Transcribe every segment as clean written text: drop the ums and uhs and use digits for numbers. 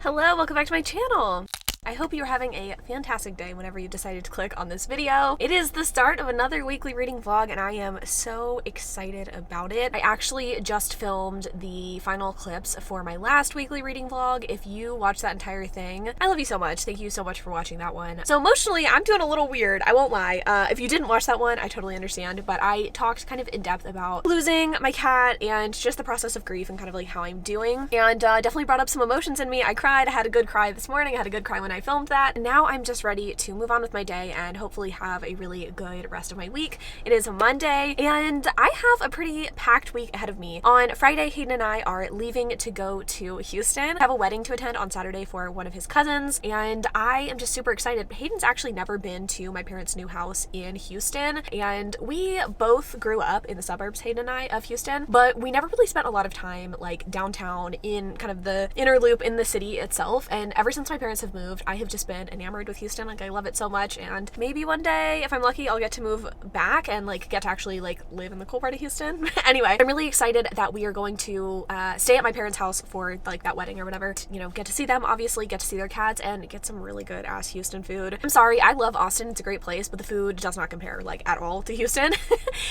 Hello, welcome back to my channel. I hope you're having a fantastic day whenever you decided to click on this video. It is the start of another weekly reading vlog and I am so excited about it. I actually just filmed the final clips for my last weekly reading vlog. If you watched that entire thing, I love you so much. Thank you so much for watching that one. So emotionally, I'm doing a little weird, I won't lie. If you didn't watch that one, I totally understand, but I talked kind of in depth about losing my cat and just the process of grief and kind of like how I'm doing, and definitely brought up some emotions in me. I cried, I had a good cry this morning, I had a good cry when I filmed that. Now I'm just ready to move on with my day and hopefully have a really good rest of my week. It is a Monday and I have a pretty packed week ahead of me. On Friday, Hayden and I are leaving to go to Houston. I have a wedding to attend on Saturday for one of his cousins and I am just super excited. Hayden's actually never been to my parents' new house in Houston, and we both grew up in the suburbs, Hayden and I, of Houston, but we never really spent a lot of time like downtown in kind of the inner loop in the city itself. And ever since my parents have moved, I have just been enamored with Houston. Like, I love it so much, and maybe one day, if I'm lucky, I'll get to move back and like get to actually like live in the cool part of Houston. Anyway, I'm really excited that we are going to stay at my parents' house for like that wedding or whatever, you know, get to see them, obviously get to see their cats, and get some really good ass Houston food. I'm sorry, I love Austin, it's a great place, but the food does not compare like at all to Houston.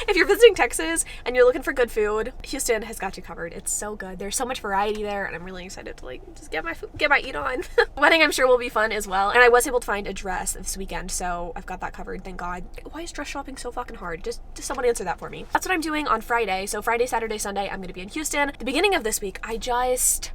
If you're visiting Texas and you're looking for good food, Houston has got you covered. It's so good. There's so much variety there, and I'm really excited to like just get my eat on. Wedding I'm sure will be fun as well, and I was able to find a dress this weekend, so I've got that covered, thank God. Why is dress shopping so fucking hard? Just someone answer that for me. That's what I'm doing on Friday. So Friday, Saturday, Sunday, I'm gonna be in Houston. The beginning of this week,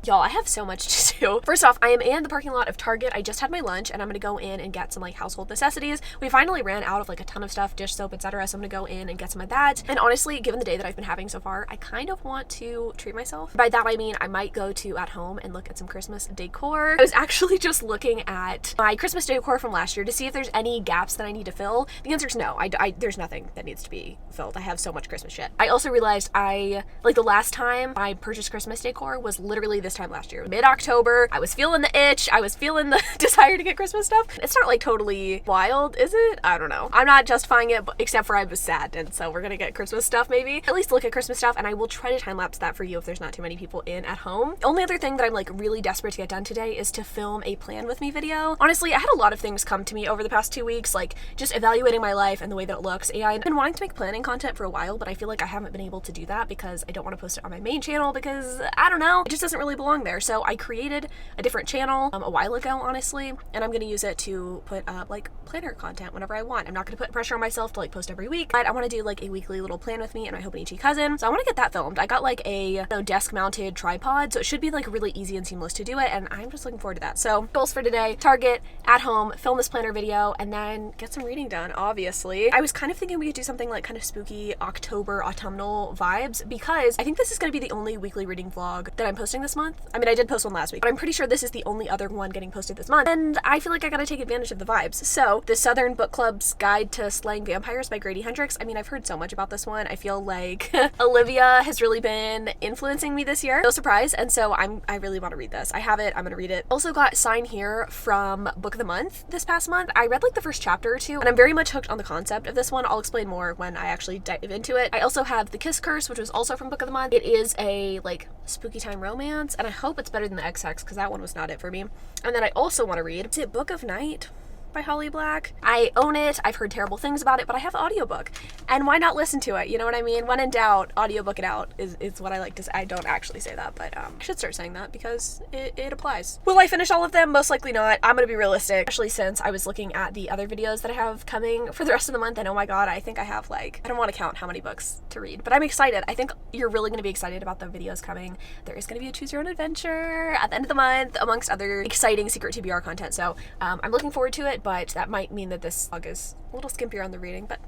y'all, I have so much to do. First off, I am in the parking lot of Target. I just had my lunch and I'm gonna go in and get some like household necessities. We finally ran out of like a ton of stuff, dish soap, etc. So I'm gonna go in and get some of that. And honestly, given the day that I've been having so far, I kind of want to treat myself. By that I mean I might go to At Home and look at some Christmas decor. I was actually just looking at my Christmas decor from last year to see if there's any gaps that I need to fill. The answer is no. There's nothing that needs to be filled. I have so much Christmas shit. I also realized the last time I purchased Christmas decor was literally this time last year. Mid-October, I was feeling the itch. I was feeling the desire to get Christmas stuff. It's not like totally wild, is it? I don't know. I'm not justifying it, except for I was sad, and so we're gonna get Christmas stuff maybe. At least look at Christmas stuff, and I will try to time-lapse that for you if there's not too many people in at home. The only other thing that I'm like really desperate to get done today is to film a plan with me video. Honestly, I had a lot of things come to me over the past 2 weeks, like just evaluating my life and the way that it looks, and I've been wanting to make planning content for a while, but I feel like I haven't been able to do that because I don't want to post it on my main channel because, I don't know, it just doesn't really belong there. So I created a different channel a while ago, honestly, and I'm gonna use it to put up like planner content whenever I want. I'm not gonna put pressure on myself to like post every week, but I want to do like a weekly little plan with me and my Hobonichi cousin. So I want to get that filmed. I got like a desk mounted tripod, so it should be like really easy and seamless to do it, and I'm just looking forward to that. So goals for today: Target, At Home, film this planner video, and then get some reading done, obviously. I was kind of thinking we could do something like kind of spooky October autumnal vibes, because I think this is going to be the only weekly reading vlog that I'm posting this month. I mean, I did post one last week, but I'm pretty sure this is the only other one getting posted this month, and I feel like I gotta take advantage of the vibes. So the Southern Book Club's Guide to Slaying Vampires by Grady Hendricks. I mean, I've heard so much about this one. I feel like Olivia has really been influencing me this year. No surprise. And so I really want to read this. I have it. I'm gonna read it. Also got Sign Here from Book of the Month this past month. I read like the first chapter or two, and I'm very much hooked on the concept of this one. I'll explain more when I actually dive into it. I also have The Kiss Curse, which was also from Book of the Month. It is a like spooky time romance, and I hope it's better than the XX because that one was not it for me. And then I also want to read, is it Book of Night by Holly Black? I own it. I've heard terrible things about it, but I have the audiobook, and why not listen to it? You know what I mean? When in doubt, audiobook it out is what I like to say. I don't actually say that, but I should start saying that because it applies. Will I finish all of them? Most likely not. I'm gonna be realistic, especially since I was looking at the other videos that I have coming for the rest of the month, and oh my god, I think I have like, I don't want to count how many books to read, but I'm excited. I think you're really gonna be excited about the videos coming. There is gonna be a choose your own adventure at the end of the month, amongst other exciting secret TBR content, so I'm looking forward to it. But that might mean that this vlog is a little skimpier on the reading, but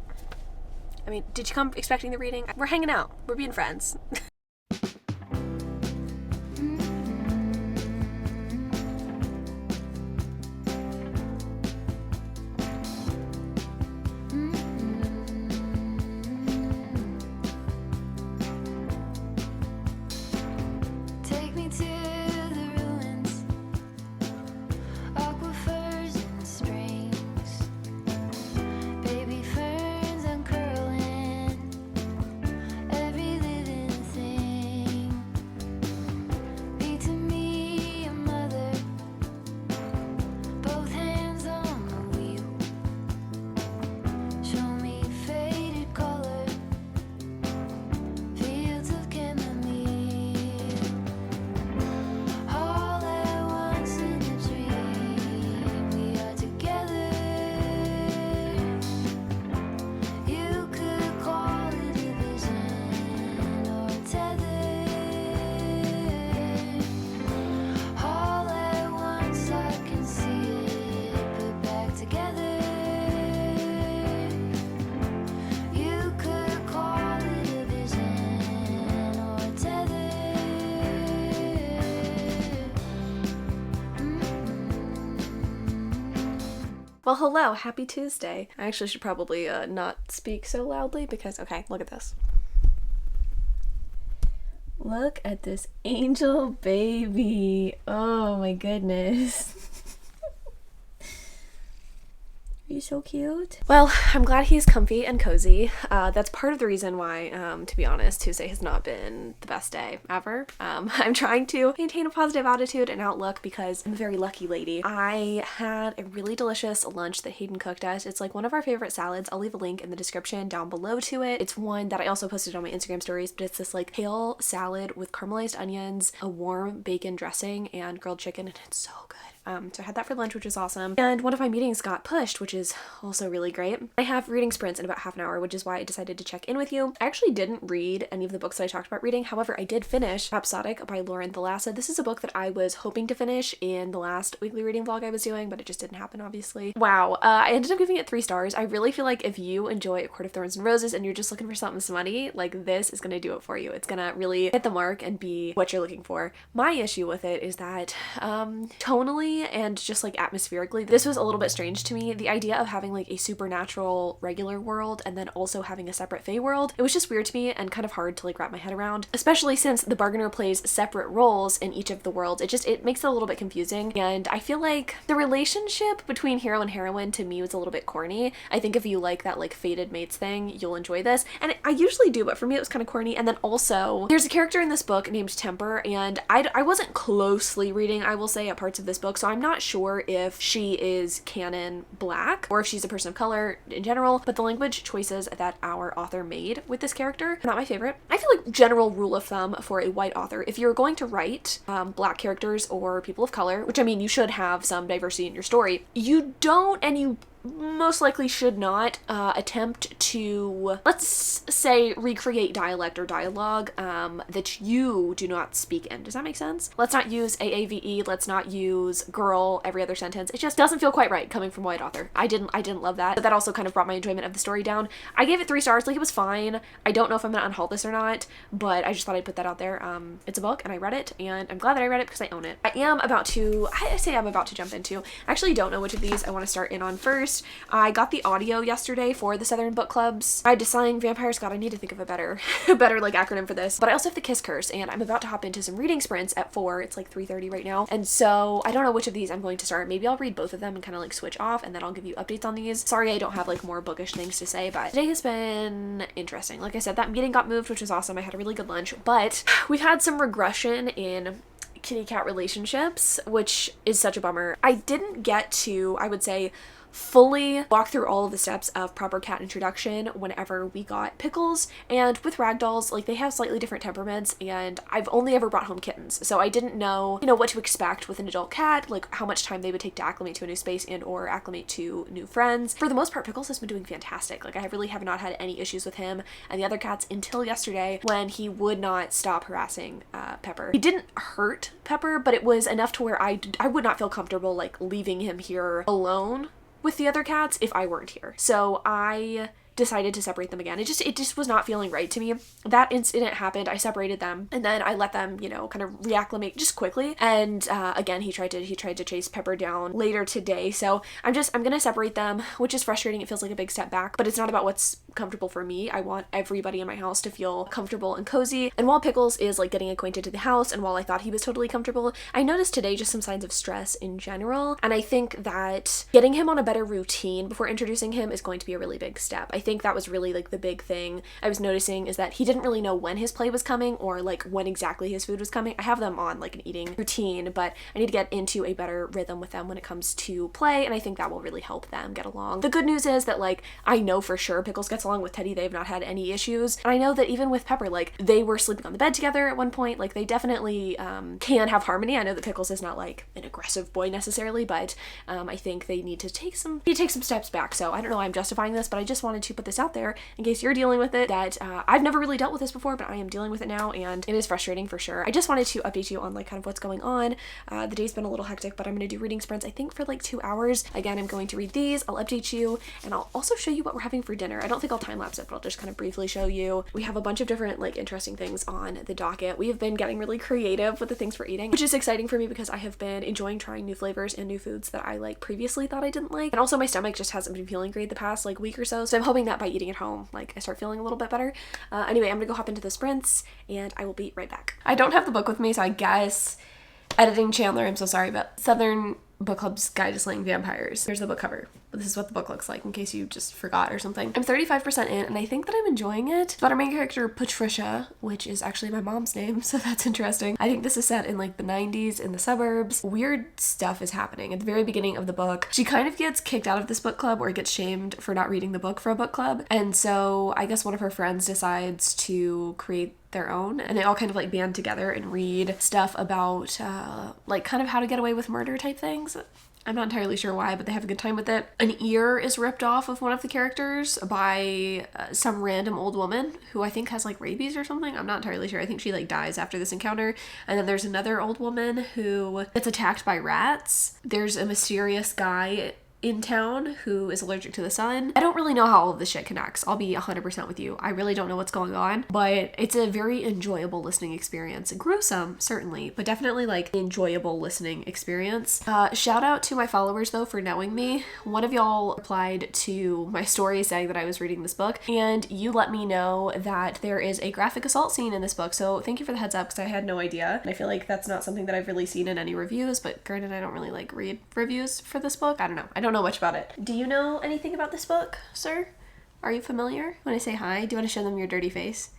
I mean, did you come expecting the reading? We're hanging out. We're being friends. Baby ferns uncurling, every living thing. Well, hello, happy Tuesday. I actually should probably not speak so loudly because, okay, look at this. Look at this angel baby. Oh my goodness. He's so cute. Well, I'm glad he's comfy and cozy. That's part of the reason why, to be honest, Tuesday has not been the best day ever. I'm trying to maintain a positive attitude and outlook because I'm a very lucky lady. I had a really delicious lunch that Hayden cooked us. It's like one of our favorite salads. I'll leave a link in the description down below to it. It's one that I also posted on my Instagram stories, but it's this like kale salad with caramelized onions, a warm bacon dressing, and grilled chicken, and it's so good. So I had that for lunch, which is awesome. And one of my meetings got pushed, which is also really great. I have reading sprints in about half an hour, which is why I decided to check in with you. I actually didn't read any of the books that I talked about reading. However, I did finish Rhapsodic by Lauren Thalassa. This is a book that I was hoping to finish in the last weekly reading vlog I was doing, but it just didn't happen, obviously. Wow. I ended up giving it 3 stars. I really feel like if you enjoy A Court of Thorns and Roses and you're just looking for something smutty, like this is gonna do it for you. It's gonna really hit the mark and be what you're looking for. My issue with it is that tonally and just like atmospherically, this was a little bit strange to me. The idea of having like a supernatural regular world and then also having a separate fae world, it was just weird to me and kind of hard to like wrap my head around, especially since the bargainer plays separate roles in each of the worlds. It makes it a little bit confusing, and I feel like the relationship between hero and heroine to me was a little bit corny. I think if you like that like fated mates thing, you'll enjoy this, and I usually do, but for me it was kind of corny. And then also there's a character in this book named Temper, and I wasn't closely reading, I will say, at parts of this book, so I'm not sure if she is canon black or if she's a person of color in general, but the language choices that our author made with this character are not my favorite. I feel like general rule of thumb for a white author, if you're going to write black characters or people of color, which I mean you should have some diversity in your story, you don't, and you most likely should not attempt to, let's say, recreate dialect or dialogue that you do not speak in. Does that make sense? Let's not use AAVE. Let's not use girl every other sentence. It just doesn't feel quite right coming from a white author. I didn't love that. But that also kind of brought my enjoyment of the story down. I gave it 3 stars. Like, it was fine. I don't know if I'm gonna unhaul this or not, but I just thought I'd put that out there. It's a book and I read it, and I'm glad that I read it because I own it. I'm about to jump into. I actually don't know which of these I want to start in on first. I got the audio yesterday for the Southern Book Clubs. I deciding vampires. God, I need to think of a better like acronym for this. But I also have the Kiss Curse, and I'm about to hop into some reading sprints at 4. It's like 3:30 right now, and so I don't know which of these I'm going to start. Maybe I'll read both of them and kind of like switch off, and then I'll give you updates on these. Sorry, I don't have like more bookish things to say, but today has been interesting. Like I said, that meeting got moved, which was awesome. I had a really good lunch, but we've had some regression in kitty cat relationships, which is such a bummer. I didn't get to, I would say, fully walk through all of the steps of proper cat introduction whenever we got Pickles, and with ragdolls, like, they have slightly different temperaments, and I've only ever brought home kittens, so I didn't know, what to expect with an adult cat, like how much time they would take to acclimate to a new space and or acclimate to new friends. For the most part, Pickles has been doing fantastic. Like, I really have not had any issues with him and the other cats until yesterday when he would not stop harassing Pepper. He didn't hurt Pepper, but it was enough to where I would not feel comfortable like leaving him here alone with the other cats if I weren't here. So I decided to separate them again. It just was not feeling right to me. That incident happened. I separated them, and then I let them, kind of reacclimate just quickly. And again, he tried to chase Pepper down later today. So I'm gonna separate them, which is frustrating. It feels like a big step back, but it's not about what's comfortable for me. I want everybody in my house to feel comfortable and cozy. And while Pickles is like getting acquainted to the house, and while I thought he was totally comfortable, I noticed today just some signs of stress in general. And I think that getting him on a better routine before introducing him is going to be a really big step. I think that was really like the big thing I was noticing, is that he didn't really know when his play was coming or like when exactly his food was coming. I have them on like an eating routine, but I need to get into a better rhythm with them when it comes to play, and I think that will really help them get along. The good news is that like I know for sure Pickles gets along with Teddy. They've not had any issues, and I know that even with Pepper, like they were sleeping on the bed together at one point. Like they definitely can have harmony. I know that Pickles is not like an aggressive boy necessarily, but I think they need to take some steps back. So I don't know why I'm justifying this, but I just wanted to put this out there in case you're dealing with it, that I've never really dealt with this before, but I am dealing with it now, and it is frustrating for sure. I just wanted to update you on like kind of what's going on. The day's been a little hectic, but I'm going to do reading sprints, I think, for like 2 hours. Again, I'm going to read these, I'll update you, and I'll also show you what we're having for dinner. I don't think I'll time lapse it, but I'll just kind of briefly show you. We have a bunch of different like interesting things on the docket. We have been getting really creative with the things we're eating, which is exciting for me because I have been enjoying trying new flavors and new foods that I like previously thought I didn't like. And also my stomach just hasn't been feeling great the past like week or so. So I'm hoping that by eating at home, like I start feeling a little bit better. Anyway, I'm gonna go hop into the sprints and I will be right back. I don't have the book with me, so I guess editing Chandler, I'm so sorry, but Southern Book Club's Guide to Slaying Vampires. Here's the book cover. But this is what the book looks like in case you just forgot or something. I'm 35% in and I think that I'm enjoying it. It's about our main character Patricia, which is actually my mom's name, so that's interesting. I think this is set in like the 90s in the suburbs. Weird stuff is happening at the very beginning of the book. She kind of gets kicked out of this book club or gets shamed for not reading the book for a book club. And so I guess one of her friends decides to create their own, and they all kind of like band together and read stuff about like kind of how to get away with murder type things. I'm not entirely sure why, but they have a good time with it. An ear is ripped off of one of the characters by some random old woman who I think has like rabies or something. I'm not entirely sure. I think she like dies after this encounter. And then there's another old woman who gets attacked by rats. There's a mysterious guy in town who is allergic to the sun. I don't really know how all of this shit connects. I'll be 100% with you. I really don't know what's going on, but it's a very enjoyable listening experience. Gruesome, certainly, but definitely like enjoyable listening experience. Shout out to my followers though for knowing me. One of y'all replied to my story saying that I was reading this book, and you let me know that there is a graphic assault scene in this book. So thank you for the heads up because I had no idea. And I feel like that's not something that I've really seen in any reviews, but granted, I don't really like read reviews for this book. I don't know much about it. Do you know anything about this book, sir? Are you familiar? When I say hi, do you want to show them your dirty face?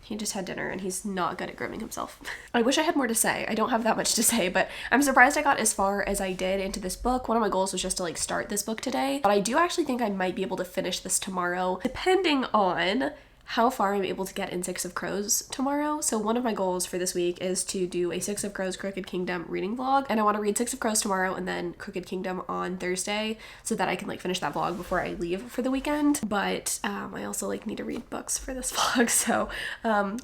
He just had dinner and he's not good at grooming himself. I wish I had more to say. I don't have that much to say, but I'm surprised I got as far as I did into this book. One of my goals was just to like start this book today, but I do actually think I might be able to finish this tomorrow, depending on how far I'm able to get in Six of Crows tomorrow. So one of my goals for this week is to do a Six of Crows Crooked Kingdom reading vlog, and I want to read Six of Crows tomorrow and then Crooked Kingdom on Thursday so that I can like finish that vlog before I leave for the weekend. But I also like need to read books for this vlog, so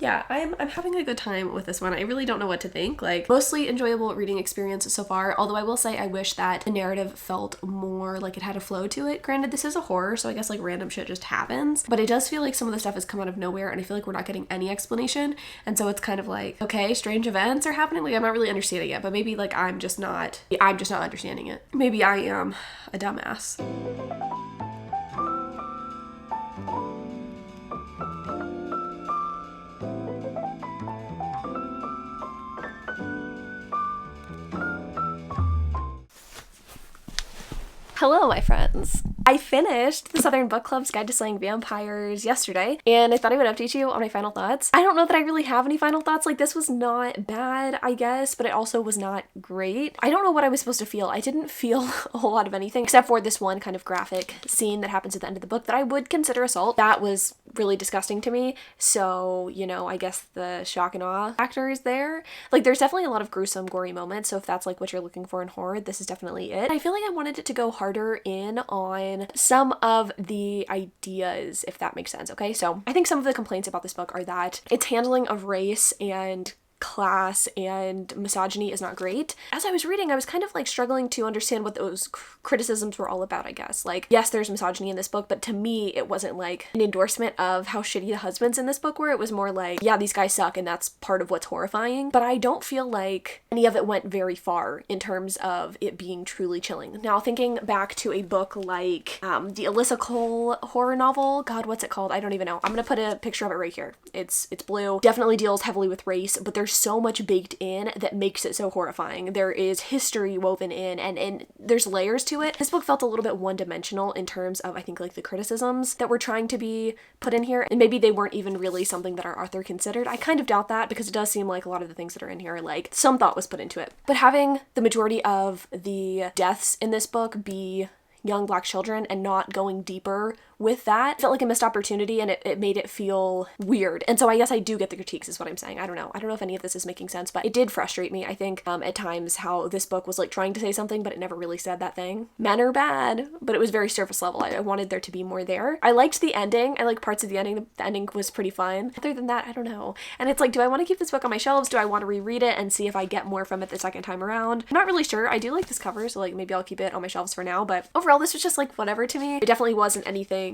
yeah, I'm having a good time with this one. I really don't know what to think. Like, mostly enjoyable reading experience so far, although I will say I wish that the narrative felt more like it had a flow to it. Granted, this is a horror, so I guess like random shit just happens, but it does feel like some of the stuff is come out of nowhere and I feel like we're not getting any explanation, and so it's kind of like, okay, strange events are happening, like I'm not really understanding it, but maybe like I'm just not understanding it. Maybe I am a dumbass. Hello, my friends. I finished the Southern Book Club's Guide to Slaying Vampires yesterday, and I thought I would update you on my final thoughts. I don't know that I really have any final thoughts. Like, this was not bad, I guess, but it also was not great. I don't know what I was supposed to feel. I didn't feel a whole lot of anything, except for this one kind of graphic scene that happens at the end of the book that I would consider assault. That was really disgusting to me, so, you know, I guess the shock and awe factor is there. Like, there's definitely a lot of gruesome, gory moments, so if that's, like, what you're looking for in horror, this is definitely it. I feel like I wanted it to go harder in on some of the ideas, if that makes sense, okay? So I think some of the complaints about this book are that its handling of race and class and misogyny is not great. As I was reading, I was kind of like struggling to understand what those criticisms were all about, I guess. Like, yes, there's misogyny in this book, but to me, it wasn't like an endorsement of how shitty the husbands in this book were. It was more like, yeah, these guys suck and that's part of what's horrifying. But I don't feel like any of it went very far in terms of it being truly chilling. Now, thinking back to a book like the Alyssa Cole horror novel, God, what's it called? I don't even know. I'm gonna put a picture of it right here. It's blue. Definitely deals heavily with race, but there's so much baked in that makes it so horrifying. There is history woven in and there's layers to it. This book felt a little bit one-dimensional in terms of, I think, like the criticisms that were trying to be put in here, and maybe they weren't even really something that our author considered. I kind of doubt that because it does seem like a lot of the things that are in here, like, some thought was put into it. But having the majority of the deaths in this book be young Black children and not going deeper with that felt like a missed opportunity, and it made it feel weird. And so I guess I do get the critiques is what I'm saying. I don't know if any of this is making sense, but it did frustrate me, I think, at times how this book was like trying to say something, but it never really said that thing. Men are bad, but it was very surface level. I wanted there to be more there. I liked the ending. I like parts of the ending. The ending was pretty fun. Other than that, I don't know. And it's like, do I want to keep this book on my shelves? Do I want to reread it and see if I get more from it the second time around? I'm not really sure. I do like this cover, so like maybe I'll keep it on my shelves for now, but overall this was just like whatever to me. It definitely wasn't anything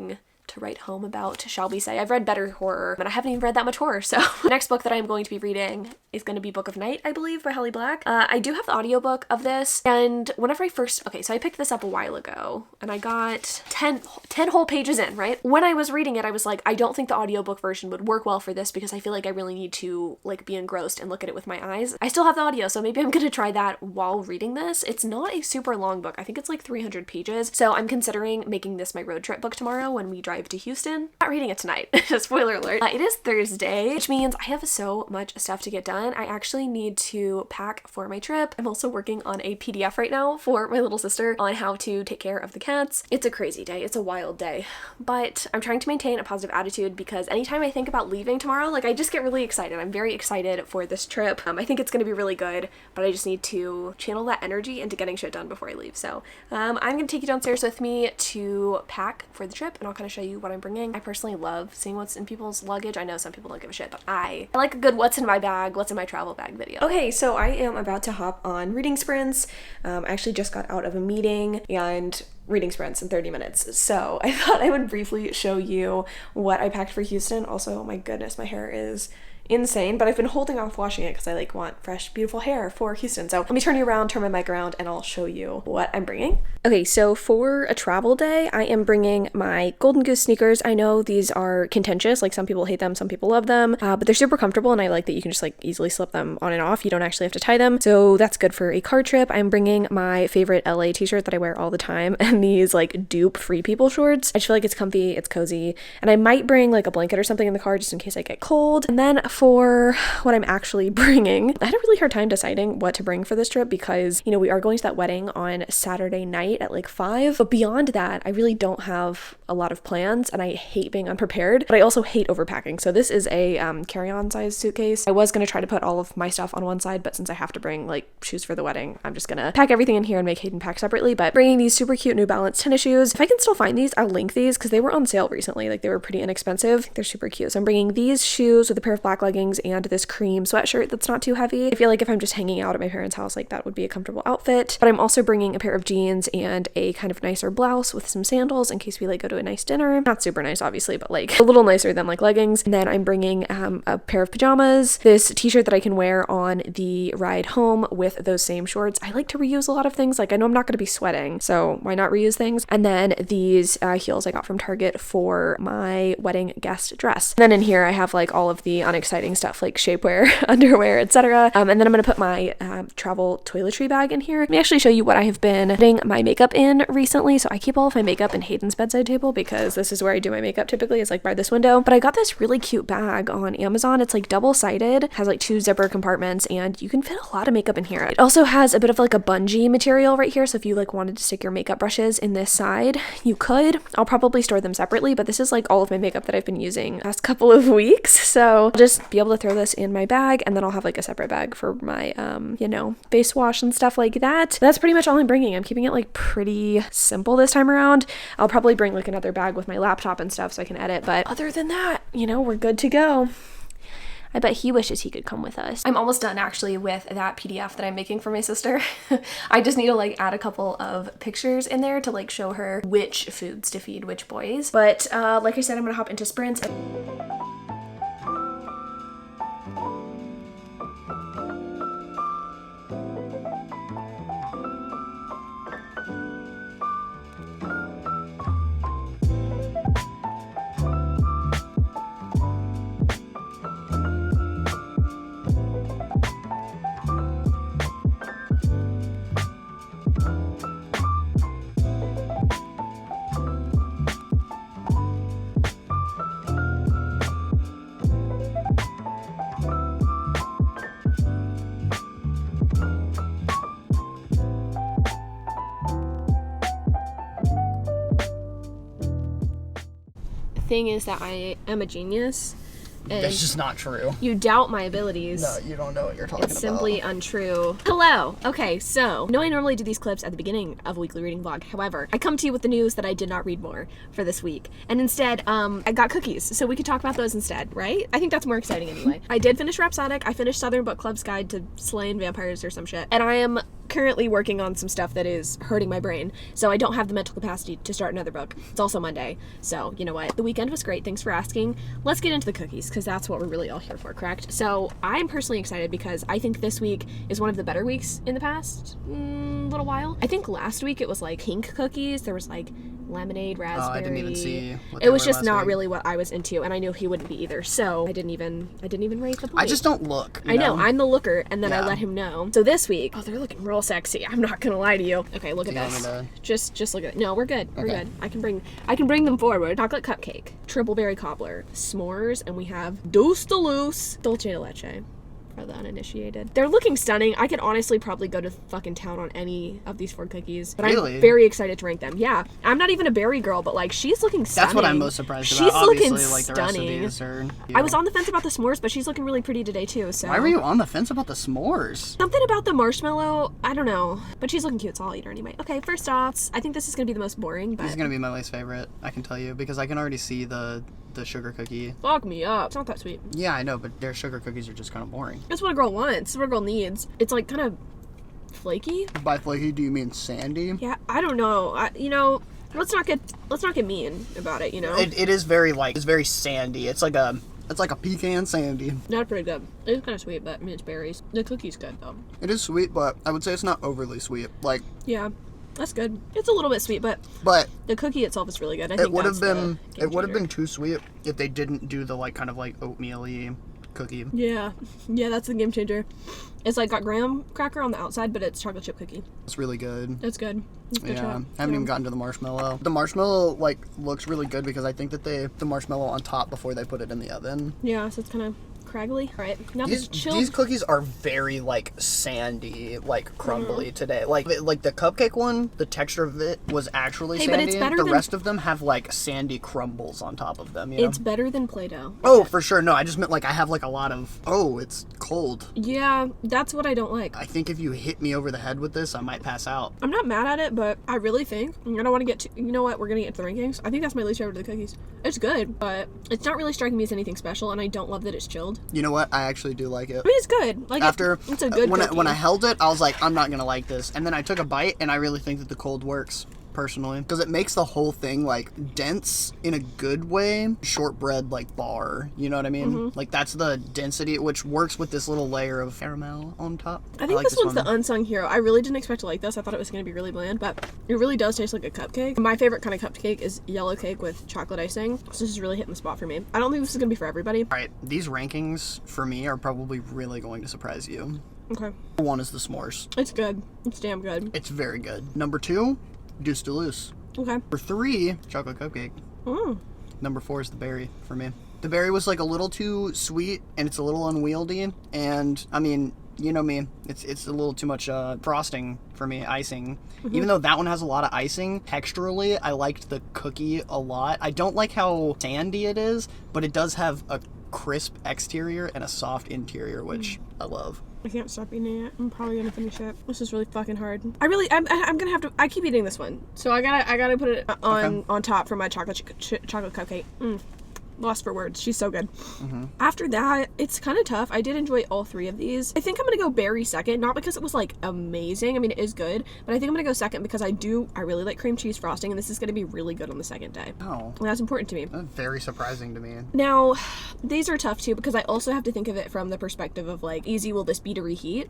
to write home about, shall we say. I've read better horror, but I haven't even read that much horror, so. The next book that I'm going to be reading is going to be Book of Night, I believe, by Holly Black. I do have the audiobook of this, and whenever so I picked this up a while ago, and I got 10 whole pages in, right? When I was reading it, I was like, I don't think the audiobook version would work well for this because I feel like I really need to like be engrossed and look at it with my eyes. I still have the audio, so maybe I'm gonna try that while reading this. It's not a super long book. I think it's like 300 pages, so I'm considering making this my road trip book tomorrow when we drive to Houston. Not reading it tonight. Spoiler alert. It is Thursday, which means I have so much stuff to get done. I actually need to pack for my trip. I'm also working on a PDF right now for my little sister on how to take care of the cats. It's a crazy day. It's a wild day, but I'm trying to maintain a positive attitude because anytime I think about leaving tomorrow, like I just get really excited. I'm very excited for this trip. I think it's going to be really good, but I just need to channel that energy into getting shit done before I leave. So I'm going to take you downstairs with me to pack for the trip, and I'll kind of show you what I'm bringing. I personally love seeing what's in people's luggage. I know some people don't give a shit, but I like a good what's in my bag, what's in my travel bag video. Okay, so I am about to hop on reading sprints. I actually just got out of a meeting and reading sprints in 30 minutes. So I thought I would briefly show you what I packed for Houston. Also, my goodness, my hair is insane, but I've been holding off washing it because I like want fresh, beautiful hair for Houston. So let me turn you around, turn my mic around, and I'll show you what I'm bringing. Okay, so for a travel day, I am bringing my Golden Goose sneakers. I know these are contentious, like some people hate them, some people love them, but they're super comfortable, and I like that you can just like easily slip them on and off. You don't actually have to tie them, so that's good for a car trip. I'm bringing my favorite LA t-shirt that I wear all the time, and these like dupe Free People shorts. I just feel like it's comfy, it's cozy, and I might bring like a blanket or something in the car just in case I get cold. And then for what I'm actually bringing, I had a really hard time deciding what to bring for this trip because, you know, we are going to that wedding on Saturday night at like 5, but beyond that, I really don't have a lot of plans, and I hate being unprepared, but I also hate overpacking. So this is a carry-on size suitcase. I was going to try to put all of my stuff on one side, but since I have to bring like shoes for the wedding, I'm just gonna pack everything in here and make Hayden pack separately. But bringing these super cute New Balance tennis shoes. If I can still find these, I'll link these because they were on sale recently. Like they were pretty inexpensive. They're super cute. So I'm bringing these shoes with a pair of black leggings and this cream sweatshirt that's not too heavy. I feel like if I'm just hanging out at my parents' house, like that would be a comfortable outfit. But I'm also bringing a pair of jeans and a kind of nicer blouse with some sandals in case we like go to a nice dinner. Not super nice, obviously, but like a little nicer than like leggings. And then I'm bringing a pair of pajamas, this t-shirt that I can wear on the ride home with those same shorts. I like to reuse a lot of things. Like I know I'm not going to be sweating, so why not reuse things? And then these heels I got from Target for my wedding guest dress. And then in here I have like all of the unexciting stuff like shapewear, underwear, etc. And then I'm going to put my travel toiletry bag in here. Let me actually show you what I have been putting my makeup in recently. So I keep all of my makeup in Hayden's bedside table because this is where I do my makeup typically, is like by this window. But I got this really cute bag on Amazon. It's like double-sided, has like 2 zipper compartments, and you can fit a lot of makeup in here. It also has a bit of like a bungee material right here, so if you like wanted to stick your makeup brushes in this side, you could. I'll probably store them separately, but this is like all of my makeup that I've been using the past couple of weeks, so I'll just be able to throw this in my bag, and then I'll have like a separate bag for my you know, face wash and stuff like that. That's pretty much all I'm bringing. I'm keeping it like pretty simple this time around. I'll probably bring like another bag with my laptop and stuff so I can edit, but other than that, you know, we're good to go. I bet he wishes he could come with us. I'm almost done actually with that PDF that I'm making for my sister. I just need to like add a couple of pictures in there to like show her which foods to feed which boys. But like I said, I'm gonna hop into sprints. Thing is that I am a genius, and that's just not true. You doubt my abilities. No, you don't know what you're talking about. It's simply untrue. Hello. Okay, so I normally do these clips at the beginning of a weekly reading vlog. However, I come to you with the news that I did not read more for this week, and instead I got cookies, so we could talk about those instead, right? I think that's more exciting anyway. I did finish Rhapsodic. I finished Southern Book Club's Guide to Slaying Vampires or some shit, and I am currently working on some stuff that is hurting my brain, so I don't have the mental capacity to start another book. It's also Monday, so you know what? The weekend was great. Thanks for asking. Let's get into the cookies, because that's what we're really all here for, correct? So I'm personally excited because I think this week is one of the better weeks in the past little while. I think last week it was like pink cookies. There was like lemonade, raspberry. Oh, I didn't even see what it was just not really what I was into, and I knew he wouldn't be either, so I didn't even rate the plate. I just don't look. I know, I'm the looker, and then I let him know. So this week, oh, they're looking real sexy. I'm not gonna lie to you. Okay, look at this. Just look at it. No, we're good. We're good. I can bring them forward. Chocolate cupcake, triple berry cobbler, s'mores, and we have dulce de luce, dulce de leche. For the uninitiated. They're looking stunning. I could honestly probably go to fucking town on any of these 4 cookies. But really? I'm very excited to rank them. Yeah. I'm not even a berry girl, but like she's looking stunning. That's what I'm most surprised about. She's obviously, looking like stunning. The rest of these are, I was on the fence about the s'mores, but she's looking really pretty today too. So why were you on the fence about the s'mores? Something about the marshmallow, I don't know. But she's looking cute, so I'll eat her anyway. Okay, first off, I think this is gonna be the most boring, but this is gonna be my least favorite, I can tell you, because I can already see the sugar cookie. Fuck me up. It's not that sweet. Yeah, I know, but their sugar cookies are just kind of boring. That's what a girl wants. That's what a girl needs. It's like kind of flaky. By flaky, do you mean sandy? Yeah, I don't know. Let's not get mean about it. You know, it is very it's very sandy. It's like a pecan sandy. Not pretty good. It's kind of sweet, but I mean it's berries. The cookie's good though. It is sweet, but I would say it's not overly sweet. Like, yeah. That's good. It's a little bit sweet, but the cookie itself is really good. I think it would have been too sweet if they didn't do the kind of oatmeal-y cookie. Yeah, that's the game changer. It's like got graham cracker on the outside, but it's chocolate chip cookie. It's really good. That's good. Yeah, I haven't even gotten to the marshmallow. The marshmallow looks really good because I think that the marshmallow on top before they put it in the oven. Yeah, so it's kind of craggly. All right, now these cookies are very sandy, crumbly today. Like the cupcake one, the texture of it was actually sandy. But it's better the rest of them have sandy crumbles on top of them. You know? It's better than Play-Doh. Oh, for sure. No, I just meant I have a lot of. Oh, it's cold. Yeah, that's what I don't like. I think if you hit me over the head with this, I might pass out. I'm not mad at it, but I really think I don't want to get to. You know what? We're gonna get to the rankings. I think that's my least favorite of the cookies. It's good, but it's not really striking me as anything special, and I don't love that it's chilled. You know what? I actually do like it. I mean, it's good. It's a good cookie. When I held it, I was like, I'm not gonna like this, and then I took a bite, and I really think that the cold works. Personally, because it makes the whole thing dense in a good way, shortbread bar, you know what I mean? Mm-hmm. That's the density, which works with this little layer of caramel on top. I think this one's the unsung hero. I really didn't expect to like this. I thought it was going to be really bland, but it really does taste like a cupcake. My favorite kind of cupcake is yellow cake with chocolate icing, so this is really hitting the spot for me. I don't think this is going to be for everybody. Alright, these rankings for me are probably really going to surprise you. Okay. Number 1 is the s'mores. It's good. It's damn good. It's very good. Number 2, dulce de luce. Okay. Number 3, chocolate cupcake. Number 4 is the berry for me. The berry was a little too sweet, and it's a little unwieldy, and I mean, you know me, it's a little too much frosting for me, icing. Mm-hmm. Even though that one has a lot of icing, texturally, I liked the cookie a lot. I don't like how sandy it is, but it does have a crisp exterior and a soft interior, which I love. I can't stop eating it. I'm probably gonna finish it. This is really fucking hard. I'm gonna have to. I keep eating this one, so I gotta put it on top for my chocolate cupcake. Lost for words. She's so good. Mm-hmm. After that, it's kind of tough. I did enjoy all 3 of these. I think I'm gonna go berry second, not because it was amazing. I mean, it is good, but I think I'm gonna go second because I really like cream cheese frosting, and this is gonna be really good on the second day. Oh, and that's important to me. That's very surprising to me. Now, these are tough too because I also have to think of it from the perspective of easy will this be to reheat?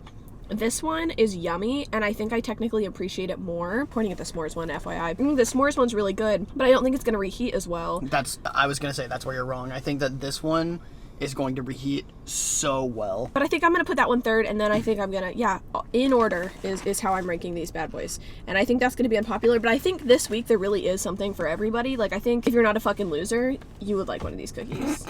This one is yummy, and I think I technically appreciate it more. Pointing at the s'mores one, FYI. The s'mores one's really good, but I don't think it's going to reheat as well. I was going to say, that's where you're wrong. I think that this one is going to reheat so well. But I think I'm going to put that one third, and then I think I'm going to, in order is how I'm ranking these bad boys. And I think that's going to be unpopular, but I think this week there really is something for everybody. I think if you're not a fucking loser, you would like one of these cookies.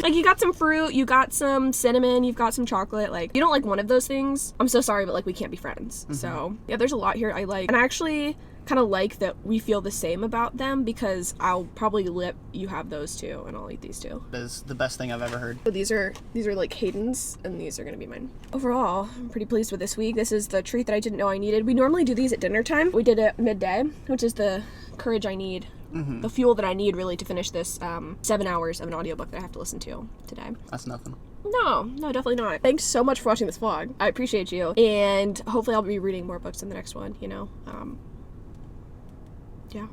You got some fruit, you got some cinnamon, you've got some chocolate. You don't like one of those things, I'm so sorry, but we can't be friends. Mm-hmm. So, yeah, there's a lot here I like. And I actually kind of like that we feel the same about them because I'll probably let you have those too, and I'll eat these too. That is the best thing I've ever heard. So these are Hayden's, and these are gonna be mine. Overall, I'm pretty pleased with this week. This is the treat that I didn't know I needed. We normally do these at dinner time. We did it midday, which is the courage I need the fuel that I need really to finish this 7 hours of an audiobook that I have to listen to today. That's nothing. No, definitely not. Thanks so much for watching this vlog. I appreciate you. And hopefully I'll be reading more books in the next one, you know. Yeah.